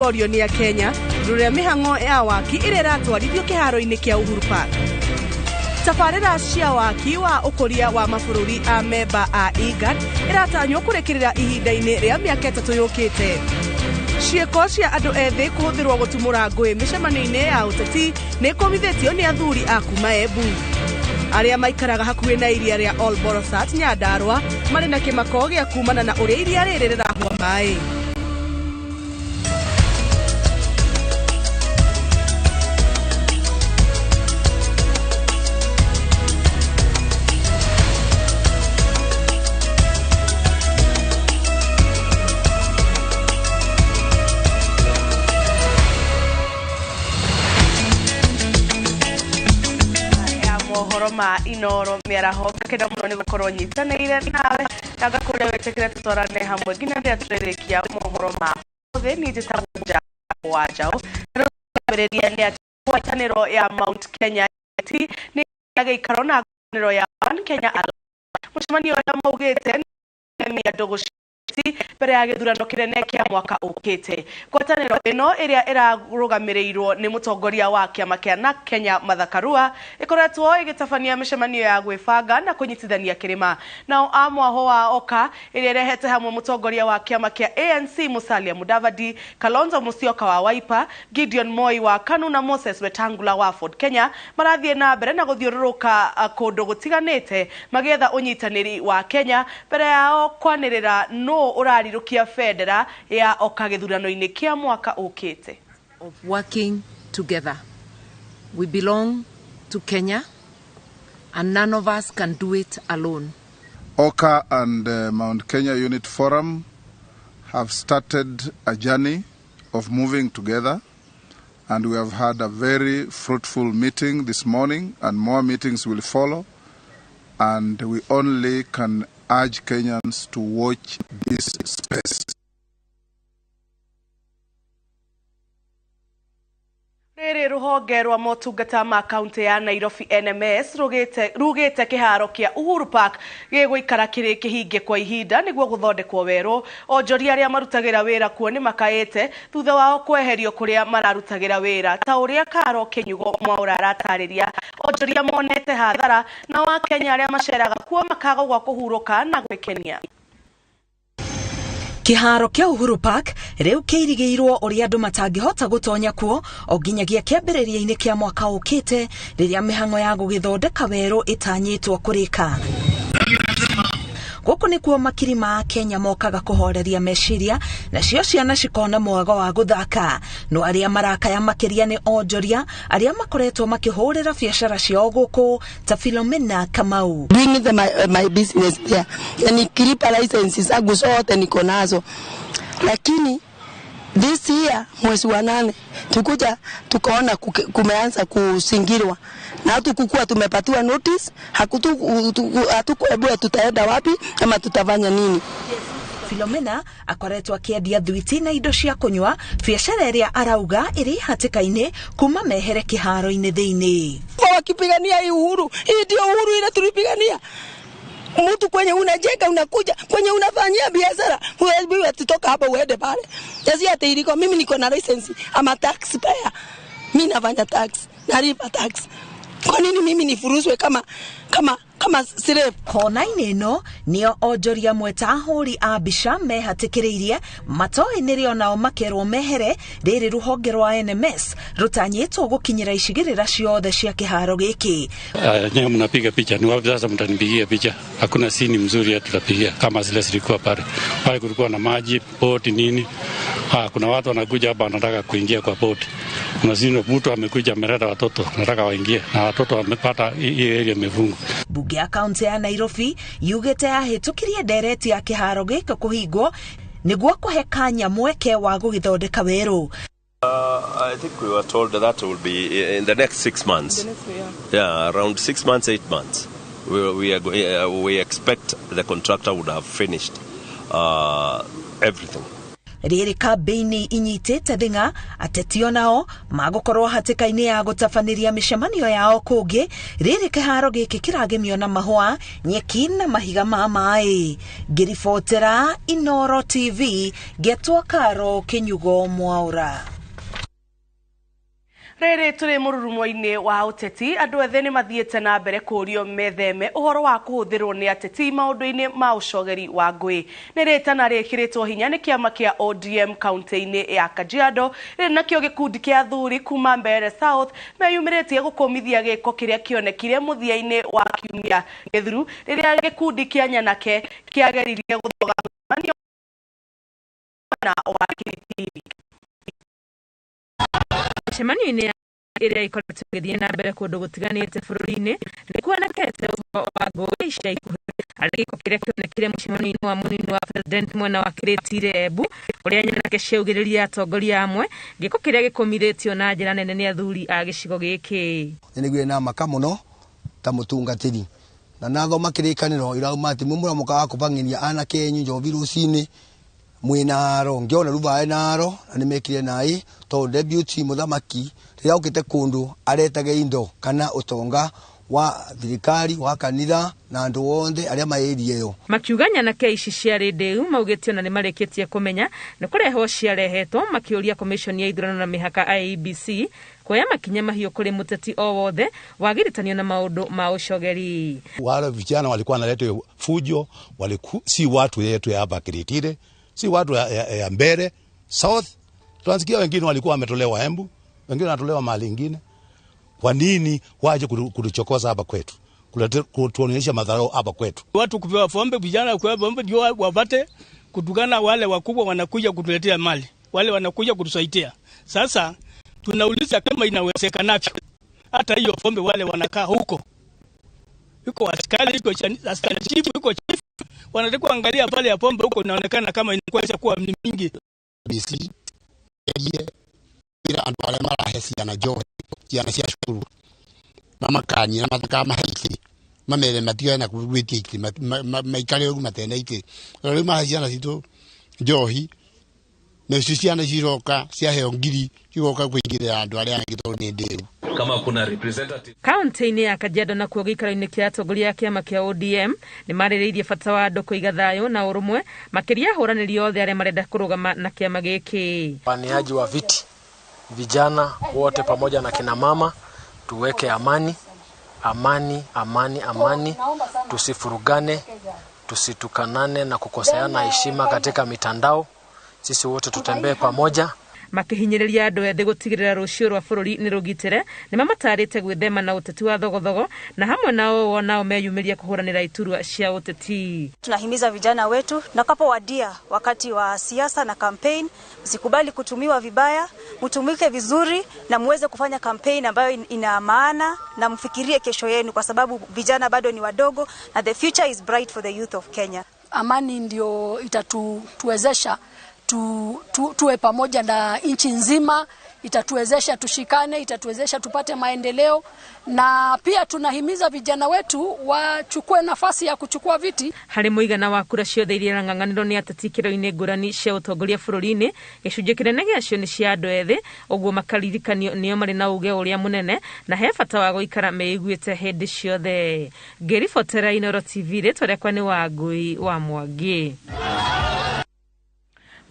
Orioni ya Kenya rũrĩa mĩhang'o ya waki ĩrĩa ĩratwarithio kĩharo-inĩ kĩa Uhuru Park. Tabarĩra cia waki wa ũkũria wa mabũrũri a memba a IGAD ĩratanywo kũrĩkĩrĩra ihinda-inĩ rĩa mĩaka 3 yũkĩte. Ciĩko cia andũ ethĩ kũhũthĩrwo gũtumũra ngũĩ mĩcemanio-inĩ ya ũteti nĩ ĩkomithĩtio nĩ athuri a kuma Embu. Arĩa maikaraga hakuhĩ na iria rĩa Olborosat Nyandarua marĩ na kĩmako gĩa kumana na ũrĩa iria rĩrĩ rĩrahua maĩ. Ma Inooro Miaraho kenda muno ni gukorwo nyitanĩire nawe naga kũrĩa wetekire tũtwarane hamwe nginya rĩrĩa tũrĩrĩkia mohoro ma thĩ nĩ njĩtagwo Wanjaũ rĩrĩa nĩ ngwatanĩro ya Mount Kenya nĩ gĩikaro na ngwatanĩro ya One Kenya mũcemanio ũrĩa maugĩte nĩ andũ mbere ya gĩthurano kĩnene kĩa mwaka ũkĩte. Ngwatanĩro ĩno ĩrĩa ĩrarũgamĩrĩirwo nĩ mũtongoria wa kĩama kĩa na Kenya Mathakarua ĩkoretwo ĩgĩtabania mĩcemanio ya gwĩbanga na kũnyitithania kĩrĩma. Nao a mwaho wa Oka ĩrĩa ĩrehete hamwe mũtongoria wa kĩama kĩa ANC Musalia Mudavadi, Kalonzo Musyoka wa Wiper, Gideon Moi wa KANU na Moses Wetangula wa Ford Kenya marathiĩ na mbere na gũthiũrũrũka kũndũ gũtiganĩte magĩetha ũnyitanĩri wa Kenya mbere yao kwanĩrĩra no ũrarirukia federa ya Oka gĩthurano-inĩ kĩa mwaka ũkĩte. Of working together. We belong to Kenya and none of us can do it alone. Oka and Mount Kenya Unit Forum have started a journey of moving together, and we have had a very fruitful meeting this morning, and more meetings will follow, and we only can urge Kenyans to watch this space. Rĩrĩ rũhonge rwa motungata ma kaunti ya Nairobi NMS rugĩte kĩharo kĩa Uhuru Park gĩgũikara kĩrĩ kĩhinge kwa ihinda nĩguo gũthondekwo werũ. Onjoria arĩa marutagĩra wĩra kuo nĩ makaĩte thutha wao kweherio kũrĩa mararutagĩra wĩra ta ũrĩa Karo Kĩnyugo Mwaũra aratarĩria. Onjoria monete hathara na wa Kenya arĩa maceraga kuo makaga gwa kũhurũka na gwĩkenia. Kĩharo kĩa Uhuru Park rĩu kĩirigĩirwo ũrĩa andũ matangĩhota gũtonya kuo o nginyagia kĩambĩrĩria-inĩ kĩa mwaka ũkĩte rĩrĩa mĩhang'o ya gũgĩthondeka werũ ĩtanyĩtwo kũrĩka. Gũkũ nĩkuo makiri ma Kenya mokaga kũhoreria meciria nacio ciana cikona mwago wa gũthaka. No arĩa marakaya makĩria nĩ onjoria arĩa makoretwo makĩhũrĩra biacara ciao gũkũ ta Philomena Kamau. Doing my business there. Nikilipa licenses zangu zote niko nazo. Lakini this year mwezi wa 8 tukuja tukaona kumeanza kusingirwa. Na hatukukuwa tumepatiwa notice, hatukuambiwa tutaenda wapi ama tutafanya nini. Philomena akoretwo akĩendia thwiti na indo cia kũnyua, biacara ĩrĩa arauga ĩrĩ hatĩka-inĩ kuma mehere kĩharo-inĩ thĩinĩ. Wakipigania hii uhuru, hii ndio uhuru ile tulipigania. Mtu kwenye unajenga unakuja, kwenye unafanyia biashara, wewe tutoka hapa uende pale. Sasa hata iliko mimi niko na license ama taxpayer. Mimi nafanya tax, nalipa tax. Kwa nini mimi nifuruzwe kama slave? Hona-inĩ ĩno nĩo onjoria mweta ahũri a mbica mehatĩkĩrĩirie matoĩ nĩrĩo nao makerwo mehere rĩrĩ rũhonge rwa NMS rũtanyĩtwo gũkinyĩra icigĩrĩra ciothe cia kĩharo gĩkĩ. Nyewe mnapiga picha, ni wapi sasa mtanipigia picha? Hakuna sini mzuri ya tutapigia kama zile zilikuwa pale. Pale kulikuwa na maji, boti nini. Kuna watu wanakuja hapa wanataka kuingia kwa boti. Kuna sini mtu amekuja ameleta watoto wanataka waingie na watoto wamepata hii area imefungwa. Bunge ya kaunti ya Nairobi yugĩte yahĩtũkirie ndereti ya kĩharo gĩkĩ kũhingwo nĩguo kũhe kanya mweke wa gũgĩthondeka werũ. I think we were told that will be in the next 6 months. Yeah, around 6 months, 8 months. We expect the contractor would have finished everything. riri kambĩini inyitĩte thing'a, ateti onao magũkorwo hatĩka-inĩ ya gũtabaniria mĩcemanio yao kũngĩ riri kĩharo gĩkĩ kĩragemio na mahũa, nyeki na mahiga ma maĩ. Ngĩribotera Inooro TV, Getwo Karo Kinyugo Mwaura. Rere tũrĩ mũrurumo-inĩ wa ũteti, andũ ethĩ nĩ mathiĩte na mbere kũũrio metheme ũhoro wa kũhũthĩrwo nĩ ateti maũndũ-inĩ ma ũcogeri wa ngũĩ. Nĩ rĩtana rĩkĩrĩtwo hinya nĩ kĩama kĩa ODM kaunti-inĩ ya Kajiado, rĩrĩ nakĩo gĩkundi kĩa athuri kuma Mbeere South meyumĩrĩtie gũkũmithia gĩko kĩrĩa kĩonekire mũthia-inĩ wa kiumia gĩthiru, rĩrĩa gĩkundi kĩa Nyanake kĩageririe gũthoga mũcemanio na wakiri. Mĩcemanio-inĩ ĩrĩa ikoretwo ĩgĩthiĩ na mbere kũndũ gũtiganĩte bũrũri-inĩ nĩ kuonekete ũhoro wa ngũĩ ica ikuhĩ harĩ gĩko kĩrĩa kĩonekire mũcemanio-inĩ wa mũnini wa president mwena wa Kĩrĩtire Embu, ũrĩa Nyanake ciaugĩrĩria atongoria amwe, gĩko kĩrĩa gĩkũmithĩtio na njĩra nene nĩ athuri a gĩcigo gĩkĩ. Nĩguo na maka mũno ta mũtungatĩri na nathoma kĩrĩkanĩro irauma atĩ mũmũramuka wa kũbang'ĩria anake enyu njobi rũcinĩ mwina aro ngiona rubae na aro na nimekire naĩ to deputy muthamaki rĩrĩa ũkĩte kũndũ aretage indo kana ũtonga wa thirikari wa kanitha na andũ othe arĩa maeria yo. Makiuga Nyanake ici ciarĩ ndĩu maugĩtio na nĩ marĩkĩtie kũmenya nĩ kũrehwo ciarehetwo, makĩũria commission ya ithurano na mĩhaka IEBC kuoya makinya mahiũ kũrĩ mũteti o wothe wagiritanio na maũndũ ma ũcogeri. Wale vijana walikuwa wanaleta fujo, si watu yetu ya hapa Kĩrĩtire, si watu ya Mbeere South. Tunasikia wengine walikuwa wametolewa Embu, wengine wanatolewa mahali ingine. Kwa nini waje kutuchokoza hapa kwetu? Kutuonyesha madharau hapa kwetu. Watu kupewa pombe, vijana kupewa pombe ndio wapate kutukana wale wakubwa wanakuja kutuletea mali. Wale wanakuja kutusaidia. Sasa tunauliza kama inawezekanavyo. Hata hiyo pombe wale wanakaa huko. Yuko askari, yuko askari chifu, yuko chifu. Wanataka kuangalia pale ya pombe huko inaonekana kama inakuwa ishakuwa mingi. BC bila anwale mara hesi yana joe yana cia shukuru mama kanyi na mataka mahisi mamele matiga na kuwiti iki maikale ugu matenda iki rero mahasiana sito johi na sisiana ciroka cia heo ngiri cigoka kuingirira andu aria angitoro ni nderu kama kuna representative kaunti-inĩ ya Kajiado na kuo gĩikaro-inĩ kĩa atongoria a kĩama kĩa ODM nĩ marĩrĩirie bata wa andũ kũiga thayũ na ũrũmwe makĩria hũranĩri othe arĩa marenda kũrũgama na kĩama gĩkĩ. Waniaji wa viti, vijana wote pamoja na kina mama, tuweke amani, amani, amani, amani, tusifurugane, tusitukanane na kukoseana heshima katika mitandao. Sisi wote tutembee pamoja. Makihinyĩrĩria andũ ethĩ gũtigĩrĩra rũciũ rwa bũrũri nĩ rũgitĩre, nĩ mamatarĩte gwĩthema na ũteti wa thogothogo na hamwe nao nao meyumĩria kũhũranĩra iturwa cia ũteti. Tunahimiza vijana wetu nakapowadia wakati wa siasa na campaign, msikubali kutumiwa vibaya, mtumike vizuri na muweze kufanya campaign ambayo ina maana na mfikirie kesho yenu, kwa sababu vijana bado ni wadogo na the future is bright for the youth of Kenya. Amani ndio itatuwezesha tuwe pamoja na nchi nzima, itatuwezesha tushikane, itatuwezesha tupate maendeleo, na pia tunahimiza vijana wetu wachukue nafasi ya kuchukua viti. Harĩ mũigana wa kura ciothe iria ng'ang'anĩro nĩ ateti kĩro-inĩ ngũrani cia ũtongoria bũrũri-inĩ, gĩcunjĩ kĩnene gĩacio nĩ cia andũ ethĩ, ũguo makaririkanio nĩo marĩ na uge ũrĩa mũnene na he bata wa gũikara meiguĩte hĩndĩ ciothe. Ngĩribotera Inooro TV, rĩtwa rĩakwa nĩ Wangui wa Mwangi.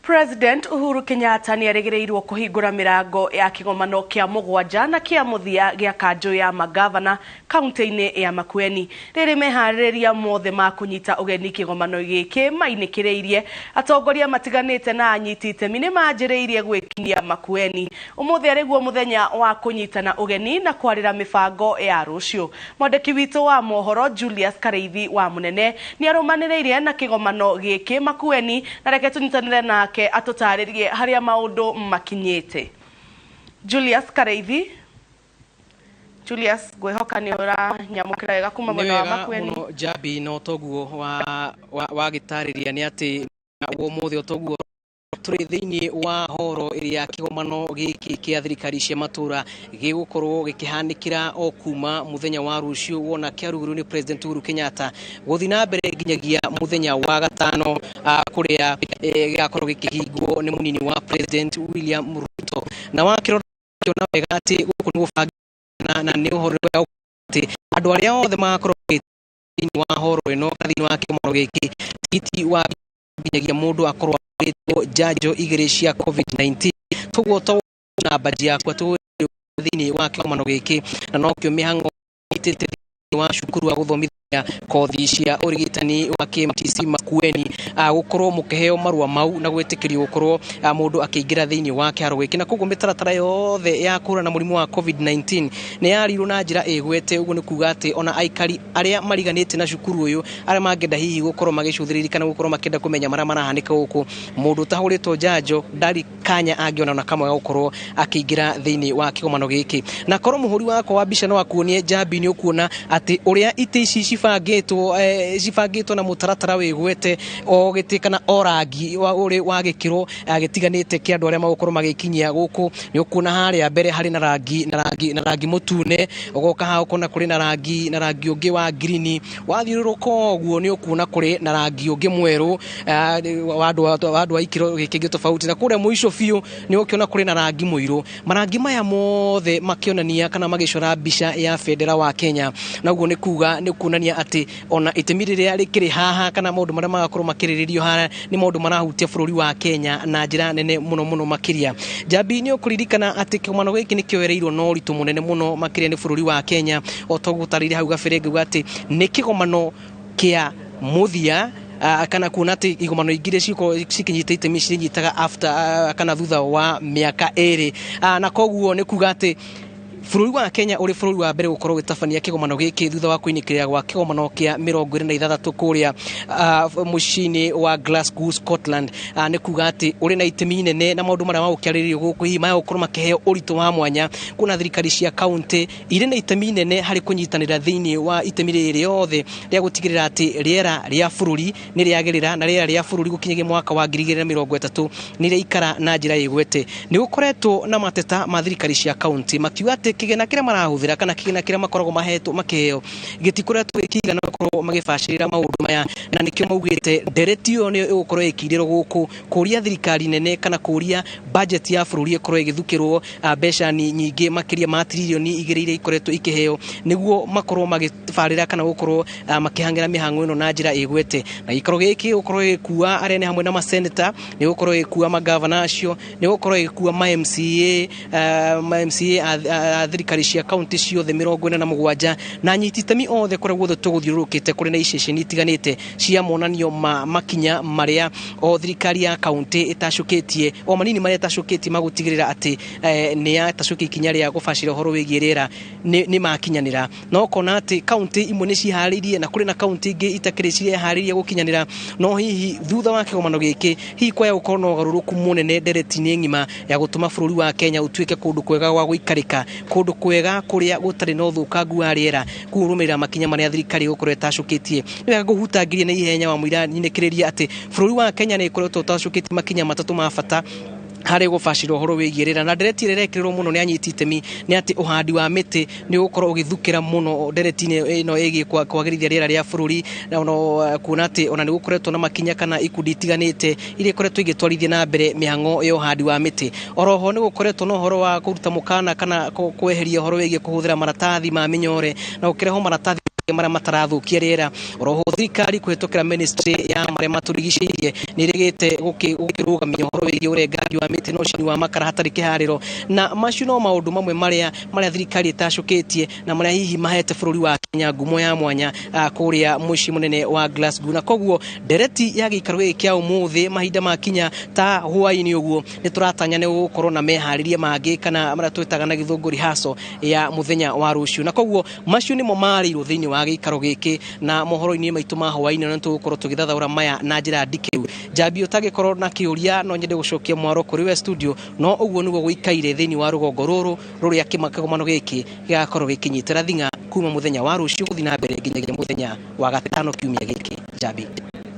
President Uhuru Kenyatta nĩ erĩgĩrĩirwo kũhingũra mĩrango ya kĩgomano kĩa mũgwanja na kĩa mũthia gĩa kanjũ ya magavana kaunti-inĩ ya Makueni. Rĩrĩ meharĩrĩria mothe ma kũnyita ũgeni kĩgomano gĩkĩ mainĩkĩrĩirie, atongoria matiganĩte na anyiti itemi nĩ manjĩrĩirie gwĩkinyia Makueni. Ũmũthĩ arĩguo mũthenya wa kũnyitana ũgeni na kwarĩra mĩbango ya rũciũ. Mwandĩki witũ wa mohoro Julius Kareithi wa Munene nĩ arũmanĩrĩire na kĩgomano gĩkĩ Makueni, na reke tũnyitanĩre na atũtarĩrie harĩa maũndũ makinyĩte. Julius Kareithi. Julius, ngwĩhoka nĩ ũranyamũkĩra wega kuma mwena wa Makueni. Nĩ wega mũno Jabi, no toguo wa gĩtarĩria nĩ atĩ ũmũthĩ toguo turi thiini wa horo iria kigomano giki kia thirikari cia matura gigukorwo gikihanikira o kuma muthenya wa rucio wona kiaruguru ni President Uhuru Kenyatta guthina mbere nginyagia muthenya wa gatano kuria gakorwo gikihingwo ni munini wa President William Ruto na wakiro na wegati guku ni gubanga na ni uhoro wa ati andu aria othe makorwo thiini wa horo ino thiini wa kigomano giki titi wa nginyagia mundu akorwo janjo igiri cia COVID-19 tuguo to na baji yakwa tu thiini wa kigomano giki na no kio mihango itete wa cukuru wa guthomithia kothi cia urigitani wa KMTC Makueni gukorwo mukeheo marua mau na gwetikirio gukorwo mundu akiingira thiini wa kiaro giki na kuguo mitaratara yothe ya kura na murimu wa COVID-19 ni yarirwo na njira igwete uguo ni kuga ati ona aikari aria mariganite na cukuru uyu aria mangenda hihi gukorwo magicuthiririka na gukorwo makenda kumenya mara marahanika guku mundu tahuritwo janjo ndari kanya angiona na kamwe gukorwo akiingira thiini wa kigomano giki na korwo muhuri wako wa bica no akuonie jambi ni ukuona ati uria ite ici cibangitwo na mutaratara wigwete o gitikana orangi wa gikiro gitiganite kia andu aria magukorwo magikinyia guku ni ukuona haria mbere hari na rangi mutune ugoka ha ukona kuri na rangi ungi wa green wathiururuka uguo ni ukuona kuri na rangi ungi mweru wandu wa ikiro gikingi tofauti na kure muico fiu ni ukiona kuri na rangi muiru marangi maya mothe makionania kana magicora bica ya federa wa Kenya na uguo ni kuga ni kunania ati ona itemirirĩa rikiri haha kana maundu maria magakorwo makiriririo hara ni maundu marahutia bururi wa Kenya na njira nene muno makiria jambi ni ukuririkana ati kigomano giki ni kioereirwo no ritu munene muno makiria ni bururi wa Kenya otogutarire hau gabere nguga ati ni kigomano kia muthia kana kuona ati igomano ingire cikinyita itemi cinyitaga after kana thutha wa miaka eri na koguo ni kuga ati bururi wa Kenya uri bururi wa mbere gukorwo gitabania kigomano giki thutha wa kuinikirira gwa kigomano kia 26 kuria mucini wa Glasgow Scotland ni kuga ati uri na itemi nene na maundu maria magukiaririo guku hihi maya gukorwo makiheo urito wa mwanya kuna thirikari cia county ire na itemi nene hari kunyitanira thiini wa itemi riri yothe ria gutigirira ati riera ria bururi ni riagirira na riera ria bururi gukinyagia mwaka wa 2030 ni riikara na njira igwete ni gukoretwo na mateta ma thirikari cia county makiuga ati kigena kiria marahuthira kana kigena kiria makoragwo mahetwo makiheo gitikoretwo ikigana gukorwo magibacirira maundu maya na nikio maugite ndereti yo ni gukorwo ikirirwo guku kuria thirikari nene kana kuria budget ya bururi ikorwo igithukirwo mbeca nyingi makiria ma trilioni 2 iria ikoretwo ikiheo niguo makorwo magifarira kana gukorwo makihangira mihango ino na njira igwete na ikorwo giki gukorwo gikuwa arene hamwe na maseneta ni gukorwo gikuwa magavana acio ni gukorwo gikuwa ma MCA thirikari cia county ciothe 47 na nyititemi othe kore guothe tuguthiurukite kuri na iceceni itiganite cia monanio makinya maria o thirikari ya county itashukitie o manini maria itashukitie magutigirira ati ni ya tashuki ikinya ria gubacira horo wigie riera ni makinyanira no kona ati county imwe ni ciharirie na kuri na county ingi itakiricirie haririe gukinyanira no hihi thutha wa kigomano giki hihi kwa gukorwo no garuruku munene ndereti-ini ngima ya gutuma bururi wa Kenya utuike kundu kwega gwa guikarika kundu kwega kuria gutari no thukangu wa riera kurumira makinya maria thirikari gukorwo itashukitie niwega guhutangiria na ihenya wa muira nyinekireria ati bururi wa Kenya ni ikoretwo tashukitie makinya matatu ma bata hari gubacirwo horo wigirira na ndereti irekirwo muno ni anyititemi ni ati uhandi wa miti ni gukorwo ugithukira muno ndereti-ini ino igi kwagirithia riera ria bururi na ono kuona ati ona ni gukoretwo na makinya kana ikundi itiganite iria ikoretwo igitwarithia na mbere mihango ya uhandi wa miti oroho ni gukoretwo no horo wa kuruta mukana kana kweheria horo wigi kuhuthira maratathi ma minyore na ukireho maratathi maria matarathukia riera oroho thirikari kuhetokera ministry ya maria maturigicirie ni rigite gukirugamia horo wigi urengangi wa miti no cini wa makara hatari kihariro na macio no maundu mamwe maria thirikari itashukitie na maria hihi mahete bururi wa Kenya ngumo ya mwanya kuria muci munene wa Glasgow na koguo ndereti ya gikaro kia umuthi mahinda makinya ta huaini uguo ni turatanya ni gukorwo na meharirie mangi kana maria twitaga na githunguri haso ya muthenya wa rucio na koguo macio nimo marirwo thiini wa gikaro giki na mohoro-ini maitu ma huaini na tugukorwo tugithathaura maya na njira ndikiru jambi utagikorwo na kiuria no nyende gucokia mwaro kuri we studio no uguo niguo guikaire thiini wa rugongo ruru ruria kigomano giki gigakorwo gikinyitira thinga kuma muthenya wa rucio guthina mbere nginyagia muthenya wa gatano kiumia giki jambi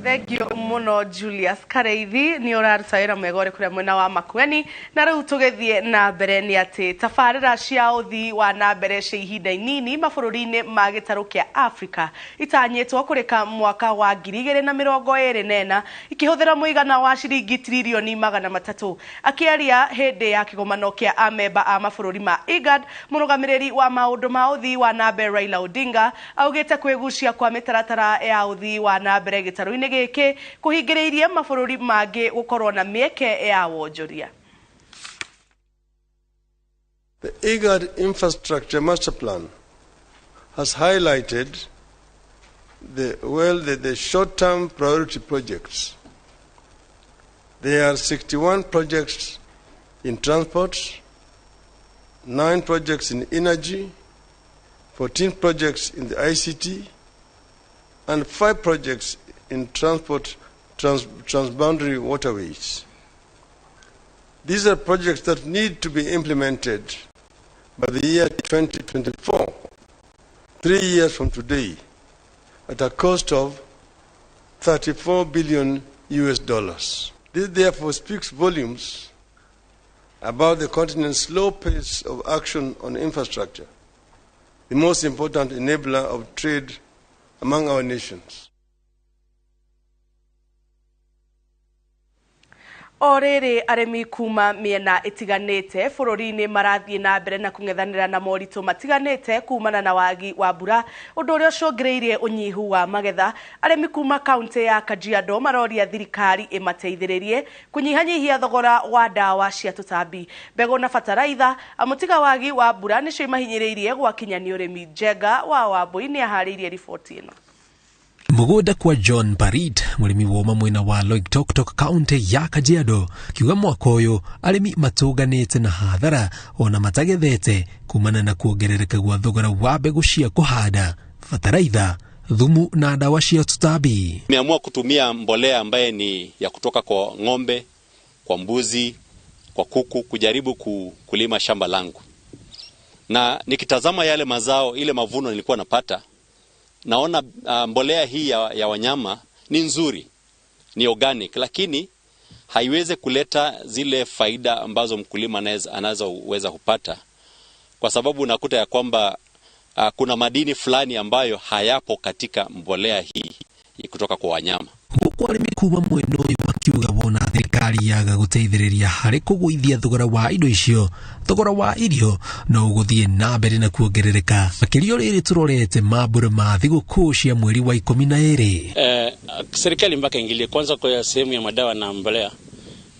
Thegio muno Julius Kareithi ni oraruta wira mwegore kuria mwena wa Makueni na riu tugethie na mbere ni ati tafarira cia uthi wa na mbere cia ihinda inini mabururi-ini ma gitaru kia Africa itanyitwo kurika mwaka wa 2024 ikihuthira muigana wa ciringi trilioni 300 akiaria hindi ya kigomano kia amemba a mabururi ma IGAD murugamiriri wa maundu ma uthi wa na mbere Raila Odinga augite kwigucia kwa mitaratara ya uthi wa na mbere gitaru-ini giki kuhingiriirie mabururi mangi gukorwo na mieke ya wonjoria. The IGAD Infrastructure Master Plan has highlighted the short-term priority projects. There are 61 projects in transport, 9 projects in energy, 14 projects in the ICT, and 5 projects in transboundary waterways. These are projects that need to be implemented by the year 2024, 3 years from today, at a cost of $34 billion. This therefore speaks volumes about the continent's slow pace of action on infrastructure, the most important enabler of trade among our nations. Orere aremi kuma miena itiganite bururi-ini marathie na mbere na kungethanira na moritu matiganite kumana na wagi wa mbura undu uria ucungireirie unyihu wa magetha. Aremi kuma kaunti ya Kajiado maroria thirikari imateithiririe kunyihanyihia thogora wa dawa cia tutambi, mbegu na fataraitha amutiga wagi wa mbura nicio imahinyiriirie gwakinyania urimi. Njenga wa Wambui ni ahariirie riboti ino. Mugunda kwa John Barit murimi woma mwena wa Loitoktok kaunti ya Kajiado kiuga mwaka uyu arimi matuganite na hathara ona matagethete kumana na kuongerereka gwa thogora wa mbegu cia kuhanda, fataraitha, thumu na dawa cia tutambi. Nimeamua kutumia mbolea ambaye ni ya kutoka kwa ng'ombe, kwa mbuzi, kwa kuku kujaribu kulima shamba langu. Na nikitazama yale mazao, ile mavuno nilikuwa napata, naona mbolea hii ya wanyama ni nzuri, ni organic, lakini haiwezi kuleta zile faida ambazo mkulima anaweza kupata, kwa sababu unakuta ya kwamba kuna madini fulani ambayo hayapo katika mbolea hii kutoka kwa wanyama. Huko arimi kuma mweno makiuga bona thirikari yaga guteithiriria hari kuguithia thogora wa indo icio, thogora wa irio no uguthie na mbere na kuongerereka. Makirio riri turorete mambura ma thiguku cia mweri wa 12. Serikali mpaka ingilie kwanza kwa sehemu ya madawa na mbolea.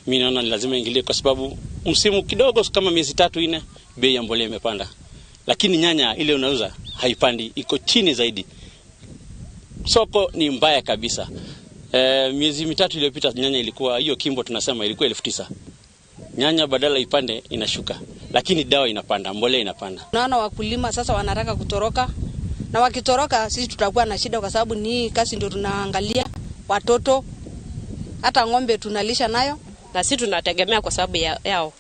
Mimi naona ni lazima ingilie kwa sababu msimu kidogo kama miezi 3-4 bei ya mbolea imepanda. Lakini nyanya ile unauza haipandi, iko chini zaidi. Soko ni mbaya kabisa. Miezi 3 iliyopita nyanya ilikuwa hiyo kimbo tunasema ilikuwa 9,000. Nyanya badala ipande inashuka, lakini dawa inapanda, mbolea inapanda. Naona wakulima sasa wanataka kutoroka, na wakitoroka sisi tutakuwa na shida kwa sababu ni kazi ndio tunaangalia, watoto hata ng'ombe tunalisha nayo na sisi tunategemea kwa sababu yao.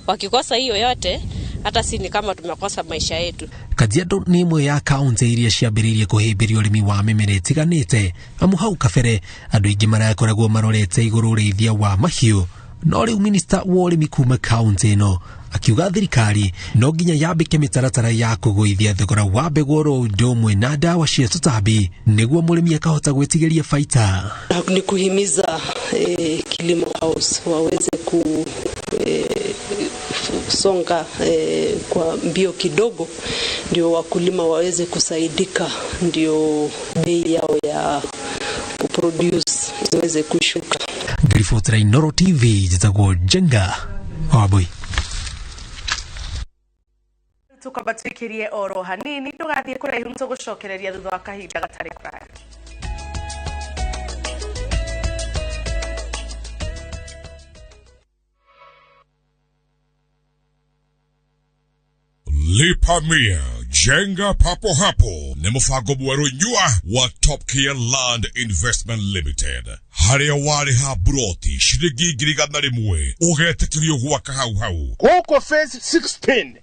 Wakikosa hiyo yote hata sisi ni kama tumekosa maisha yetu. Kajiado ni imwe ya kaunti iria ciambiririe kuhimbiria urimi wa mimera itiganite. Amu hau kabere andu aingi marakoragwo marorete iguru urithia wa mahiu, no riu minista wa urimi kuma kaunti ino akiuga thirikari no nginya yambike mitaratara ya kuguithia thogora wa mbegu oro ndomwe na dawa cia tutambi niguo murimi akahota gwitigeria faita. Ni kuhimiza kilimo house waweze songa kwa mbio kidogo ndio wakulima waweze kusaidika, ndio bei yao ya kuproduce iweze kushuka. Ripoti ya Inooro TV jitagwo Njenga wa Wambui. Tukabatikirie oro hanini ndugathie kuraihu ntugucokereria thutha wa kahinda gatari kuraya. Lipa Mia, jenga papo hapo ni mfago mweru nyua wa Top Care Land Investment Limited. Haria wari ha broti, shirigi giriga narimwe, ugete kilio gwaka hau hau. Huko phase 16,